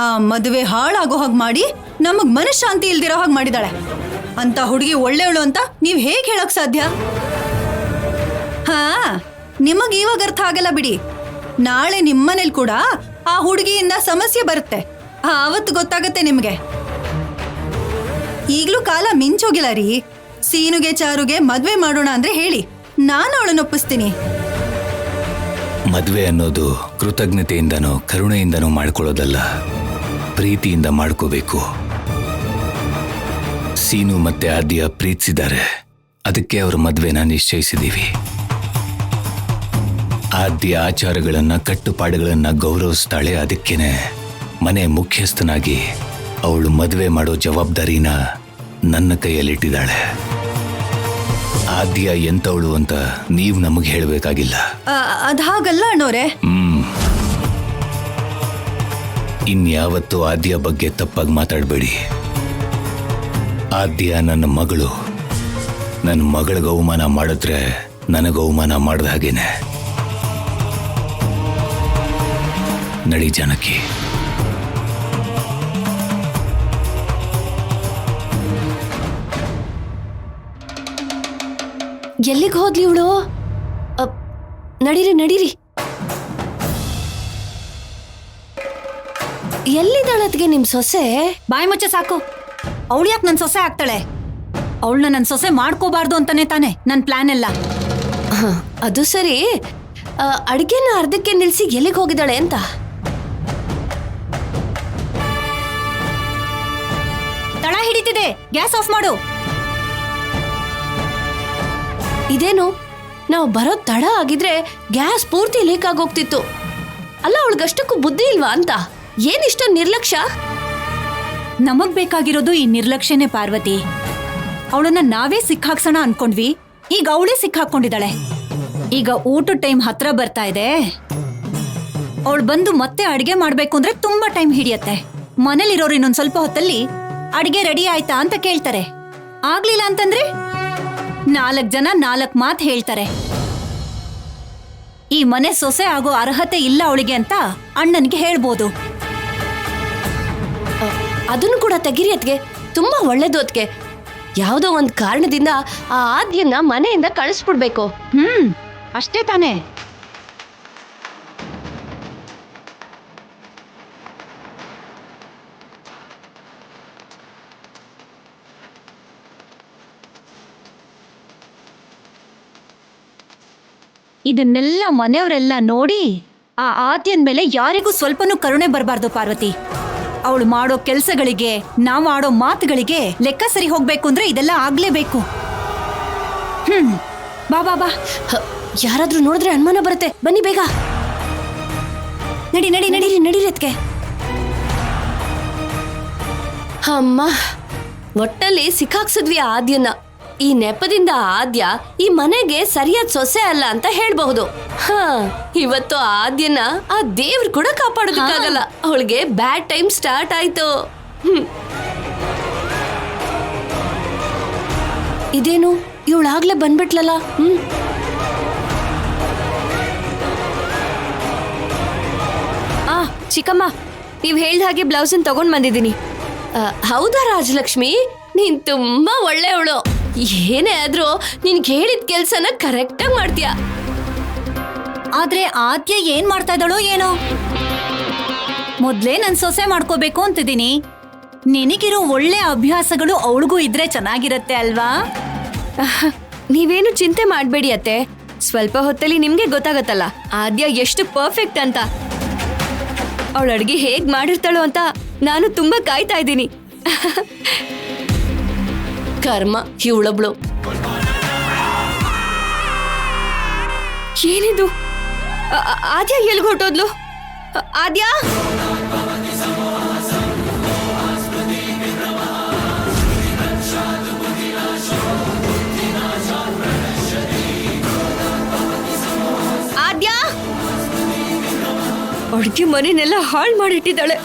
ಆ ಮದುವೆ ಹಾಳಾಗೋ ಹಾಗೆ ಮಾಡಿ ನಮಗ್ ಮನಃಶಾಂತಿ ಇಲ್ದಿರೋ ಹಾಗೆ ಮಾಡಿದಾಳೆ. ಅಂತ ಹುಡುಗಿ ಒಳ್ಳೆಯವಳು ಅಂತ ನೀವ್ ಹೇಗ್ ಹೇಳಕ್ ಸಾಧ್ಯ? ಹಾ, ನಿಮಗ್ ಇವಾಗ ಅರ್ಥ ಆಗಲ್ಲ ಬಿಡಿ. ನಾಳೆ ನಿಮ್ಮನೇಲಿ ಕೂಡ ಆ ಹುಡುಗಿಯಿಂದ ಸಮಸ್ಯೆ ಬರುತ್ತೆ. ಆವತ್ತು ಗೊತ್ತಾಗತ್ತೆ ನಿಮ್ಗೆ. ಈಗ್ಲೂ ಕಾಲ ಮಿಂಚೋಗಿಲ್ಲ ರೀ. ಸೀನುಗೆ ಚಾರುಗೆ ಮದ್ವೆ ಮಾಡೋಣ ಅಂದ್ರೆ ಹೇಳಿ, ನಾನು ಅವಳನ್ನ ಒಪ್ಪಿಸ್ತೀನಿ. ಮದ್ವೆ ಅನ್ನೋದು ಕೃತಜ್ಞತೆಯಿಂದನೋ ಕರುಣೆಯಿಂದನೋ ಮಾಡ್ಕೊಳ್ಳೋದಲ್ಲ, ಪ್ರೀತಿಯಿಂದ ಮಾಡ್ಕೋಬೇಕು. ಸೀನು ಮತ್ತೆ ಆದ್ಯ ಪ್ರೀತಿಸಿದ್ದಾರೆ, ಅದಕ್ಕೆ ಅವ್ರ ಮದ್ವೆನ ನಿಶ್ಚಯಿಸಿದೀವಿ. ಆದ್ಯ ಆಚಾರಗಳನ್ನ ಕಟ್ಟುಪಾಡುಗಳನ್ನ ಗೌರವಿಸ್ತಾಳೆ, ಅದಕ್ಕೇನೆ ಮನೆ ಮುಖ್ಯಸ್ಥನಾಗಿ ಅವಳು ಮದುವೆ ಮಾಡೋ ಜವಾಬ್ದಾರಿನ ನನ್ನ ಕೈಯಲ್ಲಿಟ್ಟಿದ್ದಾಳೆ. ಆದ್ಯ ಎಂತವಳು ಅಂತ ನೀವ್ ನಮಗೆ ಹೇಳಬೇಕಾಗಿಲ್ಲ. ಅದಾಗಲ್ಲ ಅಣ್ಣೋರೆ. ಇನ್ಯಾವತ್ತೂ ಆದ್ಯ ಬಗ್ಗೆ ತಪ್ಪಾಗಿ ಮಾತಾಡಬೇಡಿ. ಆದ್ಯ ನನ್ನ ಮಗಳು. ನನ್ನ ಮಗಳಿಗೆ ಅವಮಾನ ಮಾಡಿದ್ರೆ ನನಗೆ ಅವಮಾನ ಮಾಡ್ದ ಹಾಗೇನೆ. ನಡಿ ಜಾನಕಿ. ಎಲ್ಲಿಗೆ ಹೋದ್ಲಿ ಇವಳು? ನಡೀರಿ ನಡೀರಿ. ಎಲ್ಲಿದ್ದಾಳತ್ಗೆ ನಿಮ್ ಸೊಸೆ? ಬಾಯಿ ಮುಚ್ಚ ಸಾಕು. ಅವಳು ಯಾಕೆ ನನ್ ಸೊಸೆ ಆಗ್ತಾಳೆ? ಅವಳನ್ನ ನನ್ ಸೊಸೆ ಮಾಡ್ಕೋಬಾರ್ದು ಅಂತಾನೆ ತಾನೆ ನನ್ ಪ್ಲಾನ್ ಎಲ್ಲ. ಅದು ಸರಿ, ಅಡ್ಗೆನ ಅರ್ಧಕ್ಕೆ ನಿಲ್ಸಿ ಎಲ್ಲಿಗೆ ಹೋಗಿದ್ದಾಳೆ ಅಂತ? ತಳ ಹಿಡಿತಿದೆ, ಗ್ಯಾಸ್ ಆಫ್ ಮಾಡು. ಇದೇನು, ನಾವು ಬರೋ ತಡ ಆಗಿದ್ರೆ ಗ್ಯಾಸ್ ಪೂರ್ತಿ ಲೀಕ್ ಆಗೋಗ್ತಿತ್ತು. ಅಲ್ಲ, ಅವಳಿಗಷ್ಟಕ್ಕೂ ಬುದ್ಧಿ ಇಲ್ವಾ ಅಂತ? ಏನಿಷ್ಟ ನಿರ್ಲಕ್ಷ್ಯ? ನಮಗ್ ಬೇಕಾಗಿರೋದು ಈ ನಿರ್ಲಕ್ಷ್ಯನೇ ಪಾರ್ವತಿ. ಅವಳನ್ನ ನಾವೇ ಸಿಕ್ಕಾಕ್ಸೋಣ ಅನ್ಕೊಂಡ್ವಿ, ಈಗ ಅವಳೇ ಸಿಕ್ಕಾಕೊಂಡಿದ್ದಾಳೆ. ಈಗ ಊಟದ ಟೈಮ್ ಹತ್ರ ಬರ್ತಾ ಇದೆ. ಅವಳು ಬಂದು ಮತ್ತೆ ಅಡಿಗೆ ಮಾಡ್ಬೇಕು ಅಂದ್ರೆ ತುಂಬಾ ಟೈಮ್ ಹಿಡಿಯತ್ತೆ. ಮನೇಲಿರೋರು ಇನ್ನೊಂದ್ ಸ್ವಲ್ಪ ಹೊತ್ತಲ್ಲಿ ಅಡಿಗೆ ರೆಡಿ ಆಯ್ತಾ ಅಂತ ಕೇಳ್ತಾರೆ. ಆಗ್ಲಿಲ್ಲ ಅಂತಂದ್ರೆ 4 ಜನ 4 ಮಾತು ಹೇಳ್ತಾರೆ. ಈ ಮನೆ ಸೊಸೆ ಆಗೋ ಅರ್ಹತೆ ಇಲ್ಲ ಅವಳಿಗೆ ಅಂತ ಅಣ್ಣನಿಗೆ ಹೇಳ್ಬೋದು. ಅದನ್ನು ಕೂಡ ತೆಗಿರಿ ಅತ್ಗೆ, ತುಂಬಾ ಒಳ್ಳೇದು ಅತ್ಗೆ. ಯಾವುದೋ ಒಂದು ಕಾರಣದಿಂದ ಆ ಆದ್ಯನ್ನ ಮನೆಯಿಂದ ಕಳಿಸ್ಬಿಡ್ಬೇಕು. ಅಷ್ಟೇ ತಾನೇ. ಇದನ್ನೆಲ್ಲ ಮನೆಯವರೆಲ್ಲ ನೋಡಿ ಆ ಆದ್ಯನ್ ಮೇಲೆ ಯಾರಿಗೂ ಸ್ವಲ್ಪನೂ ಕರುಣೆ ಬರಬಾರ್ದು ಪಾರ್ವತಿ. ಅವಳು ಮಾಡೋ ಕೆಲ್ಸಗಳಿಗೆ, ನಾವು ಆಡೋ ಮಾತುಗಳಿಗೆ ಲೆಕ್ಕ ಸರಿ ಹೋಗ್ಬೇಕು ಅಂದ್ರೆ ಇದೆಲ್ಲ ಆಗ್ಲೇಬೇಕು. ಬಾ ಬಾ ಬಾ. ಯಾರಾದ್ರೂ ನೋಡಿದ್ರೆ ಅನುಮಾನ ಬರುತ್ತೆ. ಬನ್ನಿ ಬೇಗ. ನಡಿ ನಡಿ ನಡೀರಿ ನಡೀರಿ ಅತ್ಗೆ. ಅಮ್ಮ, ಒಟ್ಟಲ್ಲಿ ಸಿಕ್ಕಾಕ್ಸಿದ್ವಿ ಆದ್ಯನ. ಈ ನೆಪದಿಂದ ಆದ್ಯ ಈ ಮನೆಗೆ ಸರಿಯಾದ ಸೊಸೆ ಅಲ್ಲ ಅಂತ ಹೇಳ್ಬಹುದು. ಇವತ್ತು ಆದ್ಯನ ಆ ದೇವ್ರು ಕೂಡ ಕಾಪಾಡೋದಕ್ಕಾಗಲ್ಲ. ಅವಳಿಗೆ ಬ್ಯಾಡ್ ಟೈಮ್ ಸ್ಟಾರ್ಟ್ ಆಯ್ತು. ಇದೇನು, ಇವಳಾಗ್ಲೇ ಬಂದ್ಬಿಟ್ಲಲ್ಲ. ಚಿಕ್ಕಮ್ಮ, ನೀವ್ ಹೇಳ್ದ ಹಾಗೆ ಬ್ಲೌಸನ್ ತಗೊಂಡ್ ಬಂದಿದ್ದೀನಿ. ಹೌದಾ ರಾಜಲಕ್ಷ್ಮಿ, ನೀನ್ ತುಂಬಾ ಒಳ್ಳೆಯವಳು. ಏನೇ ಆದ್ರೂ ನೀನ್ ಹೇಳಿದ ಕೆಲ್ಸನ ಕರೆಕ್ಟ್ ಆಗಿ ಮಾಡ್ತೀಯ. ಆದ್ರೆ ಆದ್ಯ ಏನ್ ಮಾಡ್ತಾ ಇದ್ದಾಳೋ ಏನೋ. ಮೊದ್ಲೇ ನನ್ ಸೊಸೆ ಮಾಡ್ಕೋಬೇಕು ಅಂತಿದ್ದೀನಿ. ನಿನಗಿರೋ ಒಳ್ಳೆ ಅಭ್ಯಾಸಗಳು ಅವಳಿಗೂ ಇದ್ರೆ ಚೆನ್ನಾಗಿರತ್ತೆ ಅಲ್ವಾ? ನೀವೇನು ಚಿಂತೆ ಮಾಡ್ಬೇಡಿ ಅತ್ತೆ. ಸ್ವಲ್ಪ ಹೊತ್ತಲ್ಲಿ ನಿಮ್ಗೆ ಗೊತ್ತಾಗತ್ತಲ್ಲ ಆದ್ಯ ಎಷ್ಟು ಪರ್ಫೆಕ್ಟ್ ಅಂತ. ಅವಳ ಅಡ್ಗೆ ಹೇಗ್ ಮಾಡಿರ್ತಾಳೋ ಅಂತ ನಾನು ತುಂಬಾ ಕಾಯ್ತಾ ಇದ್ದೀನಿ. ಕರ್ಮ, ಇವಳೊಬ್ಳು. ಏನಿದು? ಆದ್ಯ ಎಲ್ಗ್ ಹೊಟ್ಟೋದ್ಲು? ಆದ್ಯ, ಆದ್ಯ ಅಡ್ಗೆ ಮನೆನೆಲ್ಲ ಹಾಳು ಮಾಡಿಟ್ಟಿದ್ದಾಳೆ.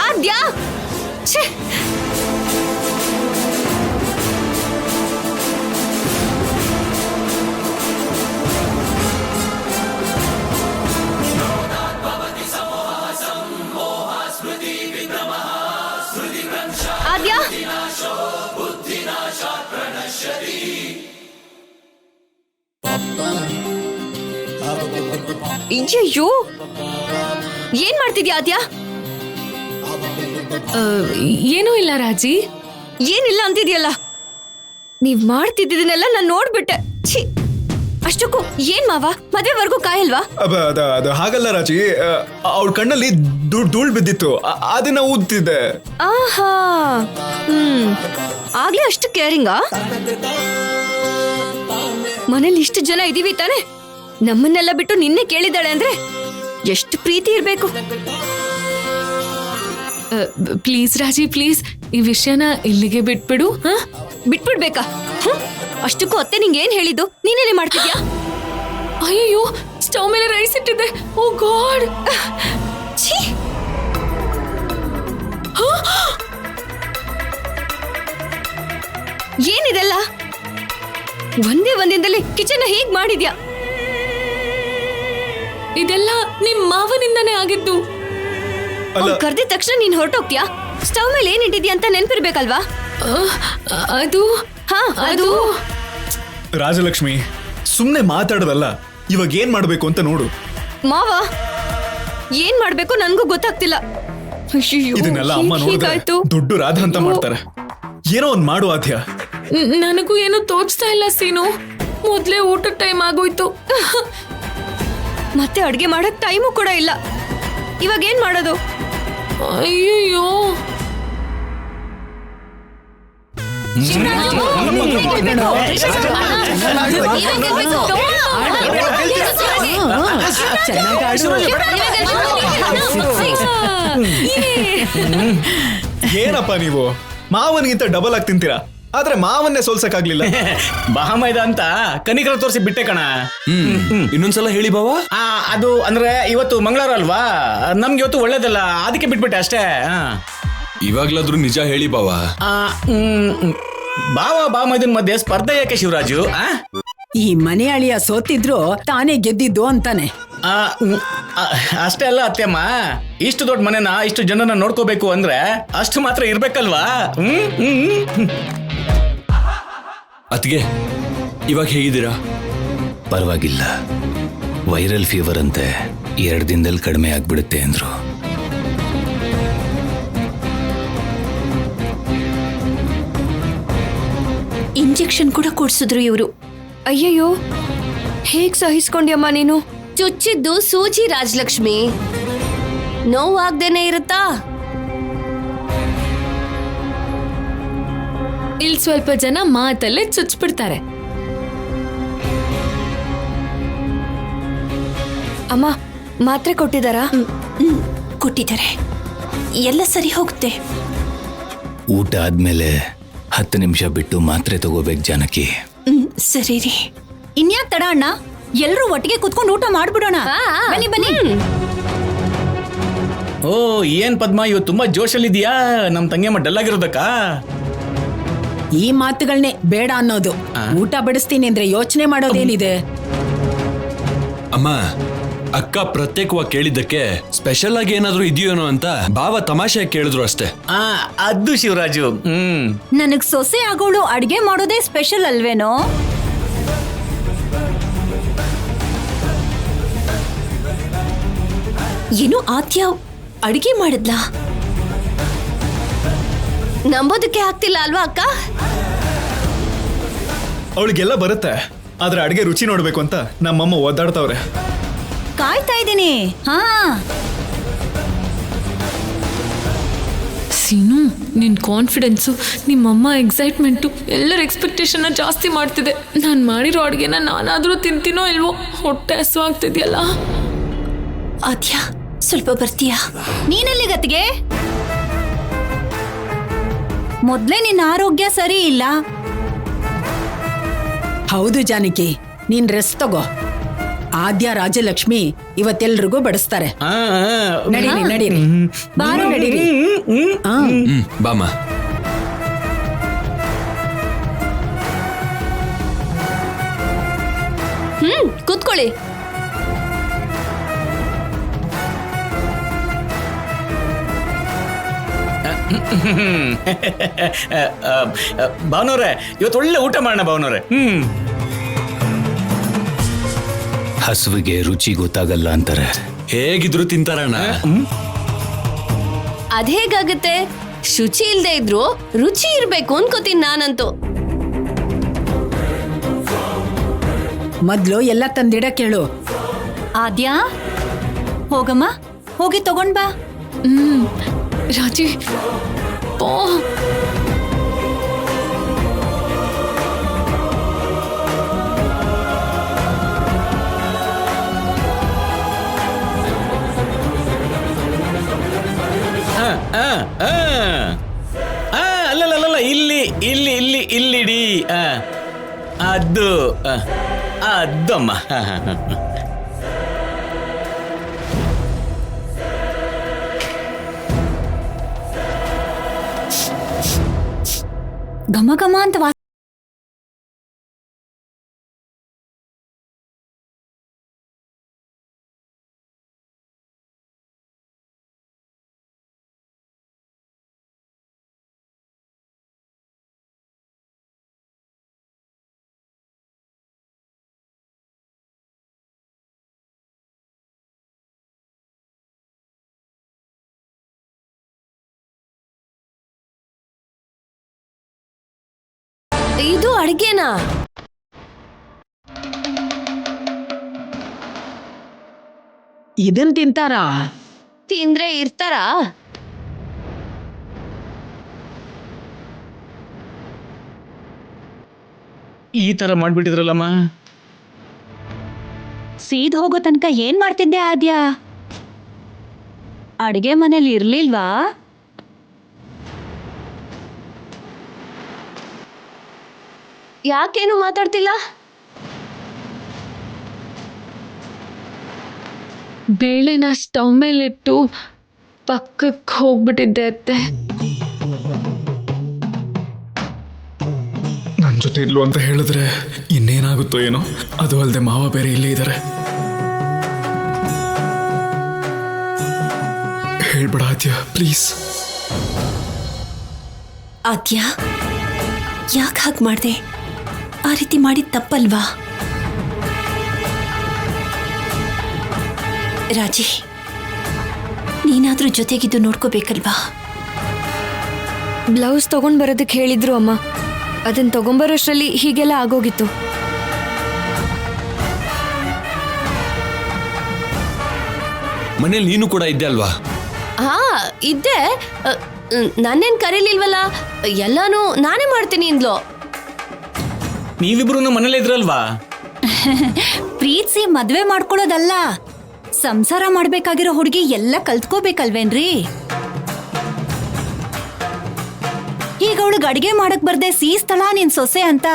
ಆದ್ಯ, ಛೇ. ಅಯ್ಯಯ್ಯೋ ಏನ್ ಮಾಡ್ತಿದ್ಯಾ ಆದ್ಯಾ? ಏನೂ ಇಲ್ಲ ರಾಜಿ. ಏನಿಲ್ಲ ಅಂತಿದ್ಯಲ್ಲ. ನೀವ್ ಮಾಡ್ತಿದ್ದನ್ನೆಲ್ಲ ನಾನ್ ನೋಡ್ಬಿಟ್ಟೆ. ಛೀ, ಅಷ್ಟಕ್ಕೂ ಏನ್ ಮಾವ ಮದ್ವೆವರೆಗೂ ಕಾಯಲ್ವಾ? ಅದು ಹಾಗಲ್ಲ ರಾಜಿ, ಅವಳ ಕಣ್ಣಲ್ಲಿ ಧೂಳ್ ಬಿದ್ದಿತ್ತು, ಅದನ್ನ ಊದ್ತಿದ್ದೆ. ಆಹಾ, ಆಗ್ಲೇ ಅಷ್ಟು ಕೇರಿಂಗಾ? ಮನೇಲಿ ಇಷ್ಟು ಜನ ಇದೀವಿ ತಾನೆ, ನಮ್ಮನ್ನೆಲ್ಲ ಬಿಟ್ಟು ನಿನ್ನೆ ಕೇಳಿದಾಳೆ ಅಂದ್ರೆ ಎಷ್ಟು ಪ್ರೀತಿ ಇರ್ಬೇಕು. ಪ್ಲೀಸ್ ರಾಜಿ, ಪ್ಲೀಸ್ ಈ ವಿಷಯನ ಇಲ್ಲಿಗೆ ಬಿಟ್ಬಿಡು. ಬಿಟ್ಬಿಡ್ಬೇಕಾ? ಅಷ್ಟಕ್ಕೂ ಅತ್ತೆ ನಿಂಗೆ ಏನ್ ಹೇಳಿದ್ದು? ನೀನೇನೆ ಮಾಡ್ತಿದ್ಯಾ? ಅಯ್ಯೋ, ಸ್ಟವ್ ಮೇಲೆ ರೈಸ್ ಇಟ್ಟಿದ್ದೆ. ಓ ಗಾಡ್. ಛೀ, ಏನಿದೆಲ್ಲ? ಒಂದೇ ಒಂದಿನದಲ್ಲಿ ಕಿಚನ್ ಹೇಗ್ ಮಾಡಿದ್ಯಾ? ಇದೆಲ್ಲ ನಿಮ್ ಮಾವನಿಂದಾನೇ ಆಗಿದ್ದು. ಕರ್ದಿದ ತಕ್ಷಣ ನೀನ್ ಹೊರಟೋಗ್ತೀಯಾ? ಸ್ಟವ್ ಮೇಲೆ ಏನ್ ಇಟ್ಟಿದ್ಯಾ ಅಂತ ನೆನ್ಪಿರ್ಬೇಕಲ್ವಾ? ಅದು ಅದು ರಾಜಲಕ್ಷ್ಮಿ, ಸುಮ್ನೆ ಮಾತಾಡೋದಲ್ಲ, ಇವಾಗ ಏನ್ ಮಾಡ್ಬೇಕು ಅಂತ ನೋಡು. ಮಾವ, ಏನ್ ಮಾಡ್ಬೇಕು ನನ್ಗೂ ಗೊತ್ತಾಗ್ತಿಲ್ಲ. ಅಯ್ಯಯ್ಯೋ, ಇದನ್ನೆಲ್ಲ ಅಮ್ಮ ನೋಡಿದ್ರೆ ಹೀಗಾಯ್ತು. ದೊಡ್ಡ ರಾಧ ಅಂತ ಮಾಡ್ತಾರೆ. ಏನೋ ಒಂದ್ ಮಾಡು ಆದ್ಯ. ನನಗೂ ಏನು ತೋಚ್ತಾ ಇಲ್ಲ ಸೀನು. ಮೊದ್ಲೇ ಊಟದ ಟೈಮ್ ಆಗೋಯ್ತು. ಮತ್ತೆ ಅಡ್ಗೆ ಮಾಡಕ್ ಟೈಮು ಕೂಡ ಇಲ್ಲ. ಇವಾಗ ಏನ್ ಮಾಡೋದು? ಅಯ್ಯಯ್ಯೋ, ಏನಪ್ಪ ನೀವು ಮಾವನಿಗಿಂತ ಡಬಲ್ ಆಗಿ ತಿಂತೀರಾ, ಆದ್ರೆ ಮಾವನ್ನೇ ಸೋಲ್ಸಕ್ಕಾಗ್ಲಿಲ್ಲ. ಬಹಮೈದ ಅಂತ ಕನಿಕರ ತೋರಿಸಿ ಬಿಟ್ಟೆ ಕಣ. ಇನ್ನೊಂದ್ಸಲ ಹೇಳಿ ಬಾವ. ಅದು ಅಂದ್ರೆ ಇವತ್ತು ಮಂಗಳವಾರ ಅಲ್ವಾ, ನಮ್ಗೆ ಇವತ್ತು ಒಳ್ಳೇದಲ್ಲ, ಅದಕ್ಕೆ ಬಿಟ್ಬಿಟ್ಟೆ ಅಷ್ಟೇ. ಇವಾಗ್ಲಾದ್ರೂ ನಿಜ ಹೇಳಿ ಬಾವ. ಬಾವ ಬಾಮೈದನ್ ಮಧ್ಯೆ ಸ್ಪರ್ಧೆ ಯಾಕೆ ಶಿವರಾಜು? ಈ ಮನೆ ಅಳಿಯ ಸೋತಿದ್ರು ತಾನೇ ಗೆದ್ದಿದ್ದು ಅಂತಾನೆ. ಅಷ್ಟೇ ಅಲ್ಲ ಅತ್ತೆಮ್ಮ, ಇಷ್ಟು ದೊಡ್ಡ ಮನೆನ ಇಷ್ಟು ಜನನ ನೋಡ್ಕೋಬೇಕು ಅಂದ್ರೆ ಅಷ್ಟು ಮಾತ್ರ ಇರ್ಬೇಕಲ್ವಾ? ಅತ್ಗೆ, ಇವಾಗ ಹೇಗಿದ್ದೀರಾ? ಪರವಾಗಿಲ್ಲ, ವೈರಲ್ ಫೀವರ್ ಅಂತೆ 2 ದಿನದಲ್ಲಿ ಕಡಿಮೆ ಆಗ್ಬಿಡುತ್ತೆ ಅಂದ್ರು. ಇಂಜೆಕ್ಷನ್ ಕೂಡ ಕೊಡ್ಸಿದ್ರು ಇವರು. ಅಯ್ಯಯ್ಯೋ, ಹೇಗ್ ಸಹಿಸ್ಕೊಂಡ್ಯಮ್ಮ ನೀನು? ಚುಚ್ಚಿದ್ದು ಸೂಜಿ ರಾಜಲಕ್ಷ್ಮಿ, ನೋವಾಗ್ದೇನೆ ಇರುತ್ತಾ? ಇಲ್ಲಿ ಸ್ವಲ್ಪ ಜನ ಮಾತಲ್ಲೇ ಚುಚ್ಬಿಡ್ತಾರೆ. ಅಮ್ಮ, ಮಾತ್ರೆ ಕೊಟ್ಟಿದಾರಾ? ಕೊಟ್ಟಿದ್ದಾರೆ, ಎಲ್ಲ ಸರಿ ಹೋಗುತ್ತೆ. ಊಟ ಆದ್ಮೇಲೆ 10 ನಿಮಿಷ ಬಿಟ್ಟು ಮಾತ್ರೆ ತಗೋಬೇಕು ಜಾನಕಿ. ಸರಿ ರೀ. ಇನ್ಯಾಕ್ ತಡ ಅಣ್ಣ, ಎಲ್ರೂ ಒಟ್ಟಿಗೆ ಕುತ್ಕೊಂಡು ಊಟ ಮಾಡ್ಬಿಡೋಣ. ಬನ್ನಿ ಬನ್ನಿ. ಓ, ಏನ್ ಪದ್ಮ, ಇವತ್ತು ತುಂಬಾ ಜೋಶಲ್ಲಿದ್ಯಾ? ನಮ್ ತಂಗಿಯಮ್ಮ ಡಲ್ ಆಗಿರೋದಕ್ಕಾ? ಈ ಮಾತುಗಳನ್ನೇ ಬೇಡ ಅನ್ನೋದು. ಊಟ ಬಡಿಸ್ತೀನಿ ಅಂದ್ರೆ ಯೋಚನೆ ಮಾಡೋದೇನಿದೆ? ಅಮ್ಮ, ಅಕ್ಕ ಪ್ರತ್ಯೇಕವಾಗಿ ಕೇಳಿದ್ದಕ್ಕೆ ಸ್ಪೆಷಲ್ ಆಗಿ ಏನಾದ್ರೂ ಇದೆಯೇನೋ ಅಂತ ಬಾವ ತಮಾಷೆ ಕೇಳಿದ್ರು ಅಷ್ಟೇ. ಅದು ಶಿವರಾಜು. ನನಗ್ ಸೊಸೆ ಆಗೋಳು ಅಡ್ಗೆ ಮಾಡೋದೇ ಸ್ಪೆಷಲ್ ಅಲ್ವೇನೋ? ಏನು ಆದ್ಯ ಅಡಿಗೆ ಮಾಡಿದ್ಲಾ? ನಂಬೋದಕ್ಕೆ ಆಗ್ತಿಲ್ಲ ಅಲ್ವಾ ಅಕ್ಕ? ಅವಳಿಗೆಲ್ಲ ಬರುತ್ತೆ, ಆದ್ರೆ ಅಡ್ಗೆ ರುಚಿ ನೋಡ್ಬೇಕು ಅಂತ ನಮ್ಮಮ್ಮ ಒದ್ದಾಡ್ತಾವ್ರೆ. ಕಾಯ್ತಾ ಇದ್ದೀನಿ. ಹಾ, ಸೀನು, ನಿನ್ ಕಾನ್ಫಿಡೆನ್ಸು, ನಿಮ್ಮಮ್ಮ ಎಕ್ಸೈಟ್ಮೆಂಟು, ಎಲ್ಲರ ಎಕ್ಸ್ಪೆಕ್ಟೇಷನ್ ಜಾಸ್ತಿ ಮಾಡ್ತಿದೆ. ನಾನು ಮಾಡಿರೋ ಅಡುಗೆನ ನಾನಾದ್ರೂ ತಿಂತೀನೋ ಇಲ್ವೋ, ಹೊಟ್ಟೆ ಹಸುವಾಗ್ತಿದ್ಯಲ್ಲ. ಆದ್ಯ, ಸ್ವಲ್ಪ ಬರ್ತೀಯಾ? ನೀನಲ್ಲಿ ಗತ್ತಿಗೆ ಮೊದ್ಲೇ ನಿನ್ನ ಆರೋಗ್ಯ ಸರಿ ಇಲ್ಲ. ಹೌದು ಜಾನಕಿ, ನೀನ್ ರೆಸ್ಟ್ ತಗೋ. ಆದ್ಯ ರಾಜಲಕ್ಷ್ಮಿ ಇವತ್ತೆಲ್ರಿಗೂ ಬಡಿಸ್ತಾರೆ. ನಡೀರಿ ನಡೀರಿ, ಬಾರೋ ನಡೀರಿ. ಬಾಮ. ಕೂತ್ಕೊಳ್ಳಿ. ಭಾವನವ್ರೆ, ಇವತ್ತು ಒಳ್ಳೆ ಊಟ ಮಾಡೋಣ ಭಾವನವ್ರೆ. ಹಸುವಿಗೆ ರುಚಿ ಗೊತ್ತಾಗಲ್ಲ ಅಂತಾರೆ. ಹೇಗಿದ್ರು ತಿಂತಾರಣ್ಣ. ಅದ್ ಹೇಗಾಗತ್ತೆ? ಶುಚಿ ಇಲ್ದೇ ಇದ್ರು ರುಚಿ ಇರ್ಬೇಕು ಅನ್ಕೋತೀನಿ ನಾನಂತೂ. ಮೊದ್ಲು ಎಲ್ಲ ತಂದಿಡ ಕೇಳು. ಆದ್ಯಾ, ಹೋಗಮ್ಮ, ಹೋಗಿ ತಗೊಂಡ್ ಬಾ. ರಾಜಿ ಪೋ. ಅಲ್ಲಲ್ಲ, ಇಲ್ಲಿ ಇಲ್ಲಿ ಇಲ್ಲಿ ಇಲ್ಲಿಡಿ. ಅದು ಅದಮ್ಮ. ಘಮ ಘಮ ಅಂತ ಇದು ಅಡ್ಗೆನಾ? ಇದನ್ ತಿಂತಾರಾ? ತಿಂದ್ರೆ ಇರ್ತಾರಾ? ಈ ತರ ಮಾಡ್ಬಿಟ್ಟಿದ್ರಲ್ಲಮ್ಮ. ಸೀದ್ ಹೋಗೋ ತನಕ ಏನ್ ಮಾಡ್ತಿದ್ದೆ ಆದ್ಯಾ? ಅಡ್ಗೆ ಮನೇಲಿ ಇರ್ಲಿಲ್ವಾ? ಯಾಕೇನು ಮಾತಾಡ್ತಿಲ್ಲ? ಬೇಳೆನ ಸ್ಟವ್ ಮೇಲಿಟ್ಟು ಪಕ್ಕಕ್ಕೆ ಹೋಗ್ಬಿಟ್ಟಿದ್ದೆ ಅತ್ತೆ. ನನ್ನ ಜೊತೆ ಇಲ್ಲು ಅಂತ ಹೇಳಿದ್ರೆ ಇನ್ನೇನಾಗುತ್ತೋ ಏನೋ. ಅದು ಅಲ್ಲದೆ ಮಾವ ಬೇರೆ ಇಲ್ಲೇ ಇದ್ದಾರೆ. ಹೇಳ್ಬೇಡ ಆದ್ಯ, ಪ್ಲೀಸ್. ಆದ್ಯಾ, ಯಾಕೆ ಹಾಗೆ ಮಾಡ್ದೆ? ಆ ರೀತಿ ಮಾಡಿದ ತಪ್ಪಲ್ವಾ? ರಾಜಿ, ನೀನಾದ್ರೂ ಜೊತೆಗಿದ್ದು ನೋಡ್ಕೋಬೇಕಲ್ವಾ? ಬ್ಲೌಸ್ ತಗೊಂಡ್ ಬರೋದಕ್ಕೆ ಹೇಳಿದ್ರು ಅಮ್ಮ. ಅದನ್ನ ತಗೊಂಬರೋಷ್ಟ್ರಲ್ಲಿ ಹೀಗೆಲ್ಲ ಆಗೋಗಿತ್ತು. ಮನೇಲಿ ನೀನು ಕೂಡ ಇದ್ದೆ ಅಲ್ವಾ? ಹಾ, ಇದ್ದೆ. ನನ್ನೇನ್ ಕರೀಲಿಲ್ವಲ್ಲ, ಎಲ್ಲಾನು ನಾನೇ ಮಾಡ್ತೀನಿ ಇಂದ್ಲು. ನೀವಿಬ್ರು ಮನೇಲಿ ಇದ್ರಲ್ವಾ? ಪ್ರೀತಿಸಿ ಮದ್ವೆ ಮಾಡ್ಕೊಳ್ಳೋದಲ್ಲ, ಸಂಸಾರ ಮಾಡ್ಬೇಕಾಗಿರೋ ಹುಡುಗಿ ಎಲ್ಲ ಕಲ್ತ್ಕೋಬೇಕಲ್ವೇನ್ರಿ? ಈಗ ಅವಳಿಗೆ ಅಡಿಗೆ ಮಾಡಕ್ ಬರ್ದೆ ಸೀಸ್ತಳ ನಿನ್ ಸೊಸೆ ಅಂತ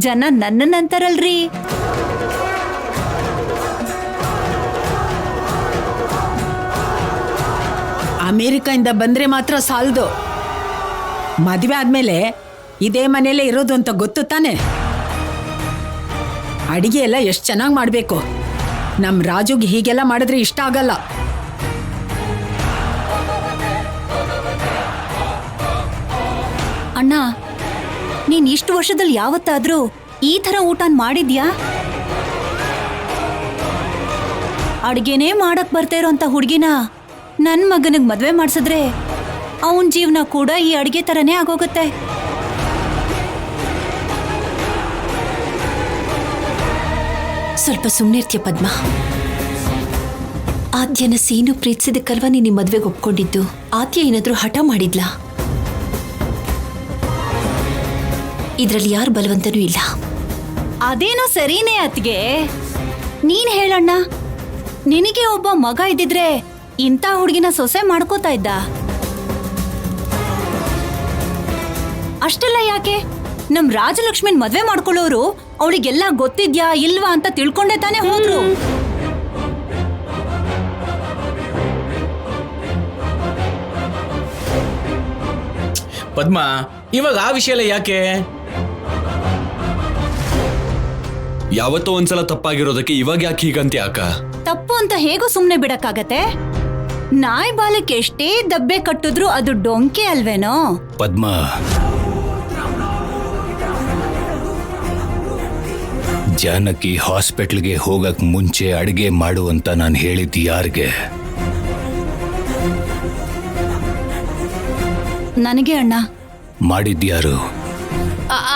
ಜನ ನನ್ನಂತಾರಲ್ರಿ. ಅಮೇರಿಕಾಯಿಂದ ಬಂದ್ರೆ ಮಾತ್ರ ಸಾಲದು. ಮದುವೆ ಆದ್ಮೇಲೆ ಇದೇ ಮನೇಲೆ ಇರೋದು ಅಂತ ಗೊತ್ತು ತಾನೆ. ಅಡಿಗೆ ಎಲ್ಲ ಎಷ್ಟು ಚೆನ್ನಾಗಿ ಮಾಡಬೇಕು. ನಮ್ ರಾಜುಗೆ ಹೀಗೆಲ್ಲ ಮಾಡಿದ್ರೆ ಇಷ್ಟ ಆಗಲ್ಲ. ಅಣ್ಣ, ನೀನ್ ಇಷ್ಟು ವರ್ಷದಲ್ಲಿ ಯಾವತ್ತಾದ್ರೂ ಈ ತರ ಊಟನ್ ಮಾಡಿದ್ಯಾ? ಅಡ್ಗೆನೇ ಮಾಡಕ್ ಬರ್ತಾ ಇರೋಂತ ಹುಡ್ಗಿನ ನನ್ ಮಗನಿಗೆ ಮದ್ವೆ ಮಾಡ್ಸಿದ್ರೆ ಅವನ್ ಜೀವನ ಕೂಡ ಈ ಅಡ್ಗೆ ತರನೇ ಆಗೋಗುತ್ತೆ. ಸ್ವಲ್ಪ ಸುಮ್ಮನಿರ್ತೀಯ ಪದ್ಮ. ಆದ್ಯನ ಸೀನು ಪ್ರೀತಿಸಿದಕ್ಕಲ್ವಾ ನೀನು ಮದ್ವೆಗೆ ಒಪ್ಕೊಂಡಿದ್ದು? ಆದ್ಯ ಏನಾದ್ರೂ ಹಠ ಮಾಡಿದ್ಲಾ? ಇದ್ರಲ್ಲಿ ಯಾರು ಬಲವಂತನೂ ಇಲ್ಲ. ಅದೇನೋ ಸರಿನೇ ಅತ್ಗೆ. ನೀನ್ ಹೇಳಣ್ಣ, ನಿನಗೆ ಒಬ್ಬ ಮಗ ಇದ್ದಿದ್ರೆ ಇಂಥ ಹುಡುಗಿನ ಸೊಸೆ ಮಾಡ್ಕೋತಾ ಇದ್ದ? ಅಷ್ಟೆಲ್ಲ ಯಾಕೆ? ನಮ್ ರಾಜಲಕ್ಷ್ಮಿನ್ ಮದ್ವೆ ಮಾಡ್ಕೊಳ್ಳೋರು ಅವಳಿಗೆಲ್ಲ ಗೊತ್ತಿದ್ಯಾ ಇಲ್ವಾ ಅಂತ ತಿಳ್ಕೊಂಡೆ ತಾನೇ ಹೋದ್ರು. ಪದ್ಮ, ಇವಾಗ ಆ ವಿಷಯ ಎಲ್ಲ ಯಾಕೆ? ಯಾವತ್ತೋ ಒಂದ್ಸಲ ತಪ್ಪಾಗಿರೋದಕ್ಕೆ ಇವಾಗ ಯಾಕೆ ಹೀಗಂತೆ ಅಕ್ಕ? ತಪ್ಪು ಅಂತ ಹೇಗೋ ಸುಮ್ನೆ ಬಿಡಕ್ಕಾಗತ್ತೆ? ನಾಯಿ ಬಾಲಕ್ಕೆ ಎಷ್ಟೇ ದಬ್ಬೆ ಕಟ್ಟಿದ್ರು ಅದು ಡೊಂಕೆ ಅಲ್ವೇನೋ? ಪದ್ಮ, ಜಾನಕಿ ಹಾಸ್ಪಿಟ್ಲ್ಗೆ ಹೋಗಕ್ ಮುಂಚೆ ಅಡಿಗೆ ಮಾಡು ಅಂತ ನಾನು ಹೇಳಿದ್ದು ಯಾರಿಗೆ? ನನಗೆ ಅಣ್ಣ. ಮಾಡಿದ್ಯಾರು?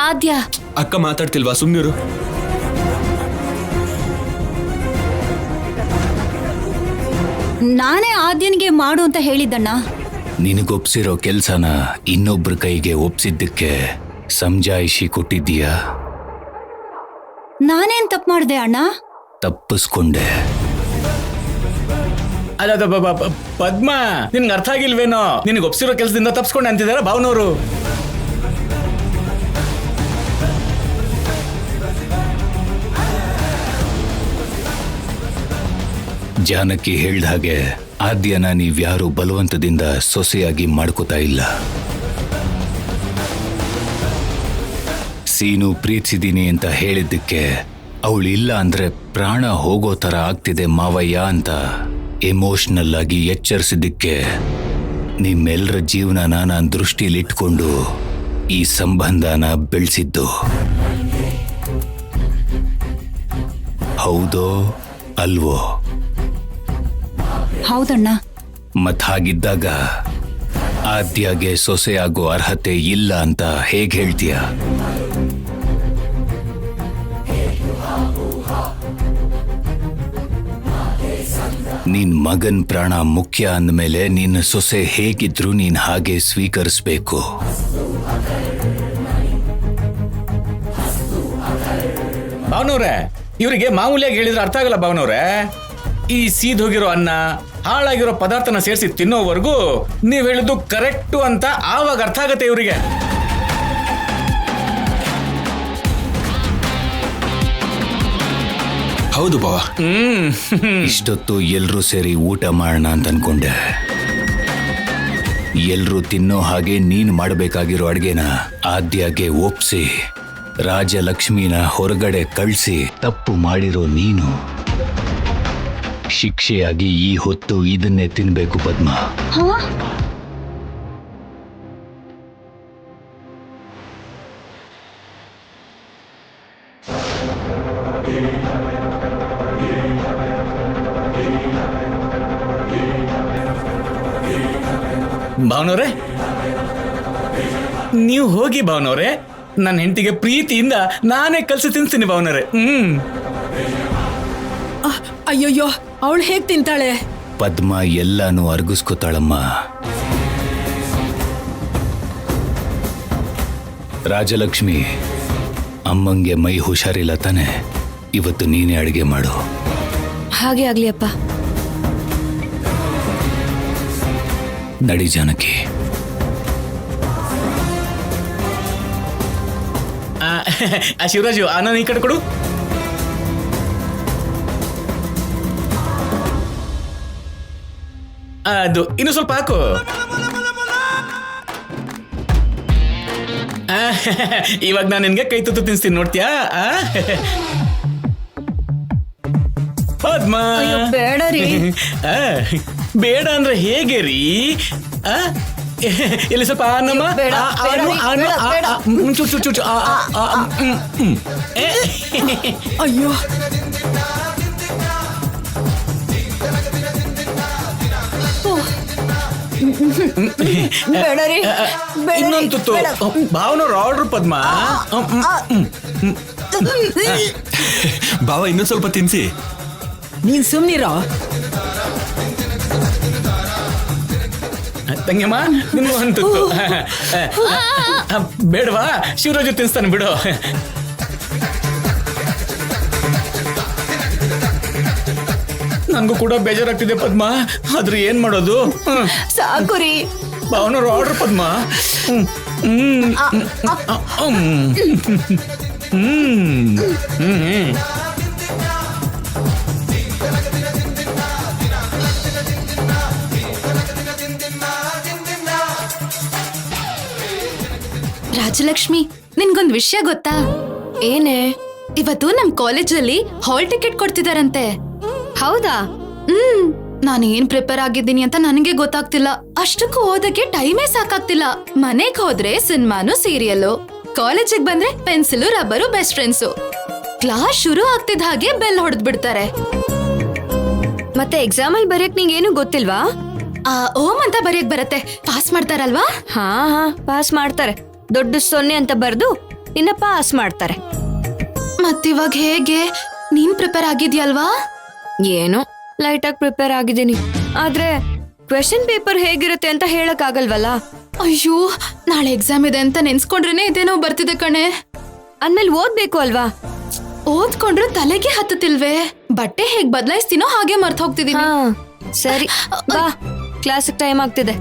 ಆದ್ಯ. ಅಕ್ಕ ಮಾತಾಡ್ತಿಲ್ವಾ? ಸುಮ್ನಿರು. ನಾನೇ ಆದ್ಯನ್ಗೆ ಮಾಡು ಅಂತ ಹೇಳಿದ್ದಣ್ಣ. ನಿನಗೊಪ್ಸಿರೋ ಕೆಲ್ಸನ ಇನ್ನೊಬ್ರ ಕೈಗೆ ಒಪ್ಸಿದ್ದಕ್ಕೆ ಸಮಜಾಯಿಷಿ ಕೊಟ್ಟಿದ್ದೀಯಾ? ನಾನೇನ್ ತಪ್ಪು ಮಾಡಿದೆ ಅಣ್ಣ? ತಪ್ಪಿಸ್ಕೊಂಡೆ. ಅದ ಪದ್ಮ, ನಿನ್ಗೆ ಅರ್ಥ ಆಗಿಲ್ವೇನೋ? ನಿನಗೆ ಒಪ್ಸಿರೋ ಕೆಲಸದಿಂದ ತಪ್ಸ್ಕೊಂಡೆ ಅಂತಿದಾರ ಭಾವನವರು. ಜಾನಕಿ ಹೇಳ್ದ ಹಾಗೆ ಆದ್ಯನ ನೀವ್ಯಾರು ಬಲವಂತದಿಂದ ಸೊಸೆಯಾಗಿ ಮಾಡ್ಕೋತಾ ಇಲ್ಲ. ಸೀನು ಪ್ರೀತಿಸಿದೀನಿ ಅಂತ ಹೇಳಿದ್ದಕ್ಕೆ ಅವಳು ಇಲ್ಲ ಅಂದ್ರೆ ಪ್ರಾಣ ಹೋಗೋ ತರ ಆಗ್ತಿದೆ ಮಾವಯ್ಯ ಅಂತ ಎಮೋಷನಲ್ ಆಗಿ ಎಚ್ಚರಿಸಿದ್ದಕ್ಕೆ ನಿಮ್ಮೆಲ್ಲರ ಜೀವನನ ನಾನು ದೃಷ್ಟಿಲಿಟ್ಕೊಂಡು ಈ ಸಂಬಂಧನ ಬೆಳೆಸಿದ್ದು. ಹೌದೋ ಅಲ್ವೋ? ಹೌದಣ್ಣ. ಮತ್ ಹಾಗಿದ್ದಾಗ ಆದ್ಯಗೆ ಸೊಸೆಯಾಗೋ ಅರ್ಹತೆ ಇಲ್ಲ ಅಂತ ಹೇಗೆ ಹೇಳ್ತೀಯ? ನಿನ್ ಮಗನ್ ಪ್ರಾಣ ಮುಖ್ಯ ಅಂದಮೇಲೆ ನಿನ್ನ ಸೊಸೆ ಹೇಗಿದ್ರು ನೀನ್ ಹಾಗೆ ಸ್ವೀಕರಿಸ್ಬೇಕು. ಭಾವನವ್ರೆ, ಇವರಿಗೆ ಮಾಮೂಲಿಯಾಗಿ ಹೇಳಿದ್ರೆ ಅರ್ಥ ಆಗಲ್ಲ ಭಾವನವ್ರೆ. ಈ ಸೀದೋಗಿರೋ ಅನ್ನ, ಹಾಳಾಗಿರೋ ಪದಾರ್ಥನ ಸೇರಿಸಿ ತಿನ್ನೋವರೆಗೂ ನೀವ್ ಹೇಳಿದ್ದು ಕರೆಕ್ಟು ಅಂತ ಆವಾಗ ಅರ್ಥ ಆಗತ್ತೆ ಇವರಿಗೆ. ಹೌದು ಬಾವ. ಇಷ್ಟೊತ್ತು ಎಲ್ರೂ ಸೇರಿ ಊಟ ಮಾಡೋಣ ಅಂತ ಅನ್ಕೊಂಡೆ. ಎಲ್ರೂ ತಿನ್ನೋ ಹಾಗೆ ನೀನ್ ಮಾಡಬೇಕಾಗಿರೋ ಅಡ್ಗೆನ ಆದ್ಯಗೆ ಒಪ್ಸಿ ರಾಜಲಕ್ಷ್ಮಿನ ಹೊರಗಡೆ ಕಳ್ಸಿ ತಪ್ಪು ಮಾಡಿರೋ ನೀನು ಶಿಕ್ಷೆಯಾಗಿ ಈ ಹೊತ್ತು ಇದನ್ನೇ ತಿನ್ಬೇಕು ಪದ್ಮ. ಭಾವನವ್ರೆ, ನೀವು ಹೋಗಿ ಭಾವನವ್ರೆ. ನನ್ನ ಹೆಂಡತಿಗೆ ಪ್ರೀತಿಯಿಂದ ನಾನೇ ಕಲ್ಸಿ ತಿನ್ಸ್ತೀನಿ ಭಾವನವ್ರೆ. ಅಯ್ಯೋಯ್ಯೋ, ಅವಳು ಹೇಗ್ ತಿಂತಾಳೆ? ಪದ್ಮ ಎಲ್ಲಾನು ಅರ್ಗಿಸ್ಕೋತಾಳಮ್ಮ. ರಾಜಲಕ್ಷ್ಮಿ, ಅಮ್ಮಂಗೆ ಮೈ ಹುಷಾರಿಲ್ಲ ತಾನೆ? ಇವತ್ತು ನೀನೇ ಅಡಿಗೆ ಮಾಡು. ಹಾಗೆ ಆಗ್ಲಿ ಅಪ್ಪ. ನಡಿ ಜಾನಕಿ. ಶಿವರಾಜು, ನಾನು ಈ ಕಡೆ ಕೊಡು. ಅದು ಇನ್ನು ಸ್ವಲ್ಪ ಹಾಕು. ಇವಾಗ ನಾನು ನಿನ್ಗೆ ಕೈ ತುತ್ತು ತಿನ್ಸ್ತೀನಿ, ನೋಡ್ತೀಯಾ? ಪದ್ಮ, ಬೇಡ ರೀ. ಬೇಡ ಅಂದ್ರೆ ಹೇಗೆ ರೀ? ಇಲ್ಲಿ ಸ್ವಲ್ಪ ಅನ್ನಮ್ಮ. ಅಯ್ಯೋ, ಬೇಡ ರೀ. ಇನ್ನೊಂದು ತುತ್ತು. ಭಾವನವ್ರ ಆರ್ಡ್ರ್ ಪದ್ಮ. ಬಾವ ಇನ್ನೊಂದ್ ಸ್ವಲ್ಪ ತಿನ್ಸಿ. ನೀನ್ ಸುಮ್ನಿರೋ. ತಂಗಮ್ಮ, ನಿಮ್ಗೆ ಒಂದು ತುತ್ತು. ಬೇಡವಾ? ಶಿವರಾಜು ತಿನ್ಸ್ತಾನೆ ಬಿಡು. ನನ್ಗೂ ಕೂಡ ಬೇಜಾರಾಗ್ತಿದೆ ಪದ್ಮ, ಆದ್ರೆ ಏನ್ ಮಾಡೋದು? ಸಾಕು ರೀ. ಭಾವನವ್ರ ಆರ್ಡ್ರ್ ಪದ್ಮ. ರಾಜಲಕ್ಷ್ಮಿ, ನಿನ್ಗೊಂದ್ ವಿಷಯ ಗೊತ್ತಾ? ಏನೇ? ಇವತ್ತು ನಮ್ ಕಾಲೇಜಲ್ಲಿ ಹಾಲ್ ಟಿಕೆಟ್ ಕೊಡ್ತಿದಾರಂತೆ. ಹೌದಾ? ನಾನು ಏನ್ ಪ್ರಿಪೇರ್ ಆಗಿದ್ದೀನಿ ಅಂತ ನನಗೆ ಗೊತ್ತಾಗ್ತಿಲ್ಲ. ಅಷ್ಟಕ್ಕೂ ಓದಕ್ಕೆ ಟೈಮೇ ಸಾಕಾಗ್ತಿಲ್ಲ. ಮನೆಗ್ ಹೋದ್ರೆ ಸಿನಿಮಾನು ಸೀರಿಯಲ್ಲು, ಕಾಲೇಜಿಗೆ ಬಂದ್ರೆ pencil rubber best friends. Class ಶುರು ಆಗ್ತಿದ್ದ ಹಾಗೆ ಬೆಲ್ ಹೊಡೆದ್ ಬಿಡ್ತಾರೆ. ಮತ್ತೆ ಎಕ್ಸಾಮ್ ಅಲ್ಲಿ ಬರೆಯಕ್ ನಿಂಗೇನು ಗೊತ್ತಿಲ್ವಾ? ಓಮ್ ಅಂತ ಬರೆಯಕ್ ಬರತ್ತೆ. ಪಾಸ್ ಮಾಡ್ತಾರಲ್ವಾ? ಹಾ ಪಾಸ್ ಮಾಡ್ತಾರೆ. ದೊಡ್ಡ 0 ಅಂತ ಬರ್ದು ನಿನ್ನ ಪಾಸ್ ಮಾಡ್ತಾರೆ. ಮತ್ತಿವಾಗ ಹೇಗೆ? ನೀನ್ ಪ್ರಿಪೇರ್ ಆಗಿದ್ಯಲ್ವಾ? ಏನೋ ಲೈಟ್ ಆಗಿ ಪ್ರಿಪೇರ್ ಆಗಿದ್ದೀನಿ. ಆದ್ರೆ ಕ್ವೆಶ್ಚನ್ ಪೇಪರ್ ಹೇಗಿರುತ್ತೆ ಅಂತ ಹೇಳಕ್ ಆಗಲ್ವಲ್ಲ. ಅಯ್ಯೋ, ನಾಳೆ ಎಕ್ಸಾಮ್ ಇದೆ ಅಂತ ನೆನ್ಸ್ಕೊಂಡ್ರೇನೆ ಇದೇನೋ ಬರ್ತಿದೆ ಕಣೆ. ಅಂದ್ಮೇಲೆ ಓದ್ಬೇಕು ಅಲ್ವಾ? ಓದ್ಕೊಂಡ್ರು ತಲೆಗೆ ಹತ್ತತಿಲ್ವೇ? ಬಟ್ಟೆ ಹೇಗ್ ಬದಲಾಯಿಸ್ತೀನೋ ಹಾಗೆ ಮರ್ತ ಹೋಗ್ತಿದೀನಿ. ಹಾ ಸರಿ ಬಾ, ಕ್ಲಾಸ್ ಟೈಮ್ ಆಗ್ತಿದೆ.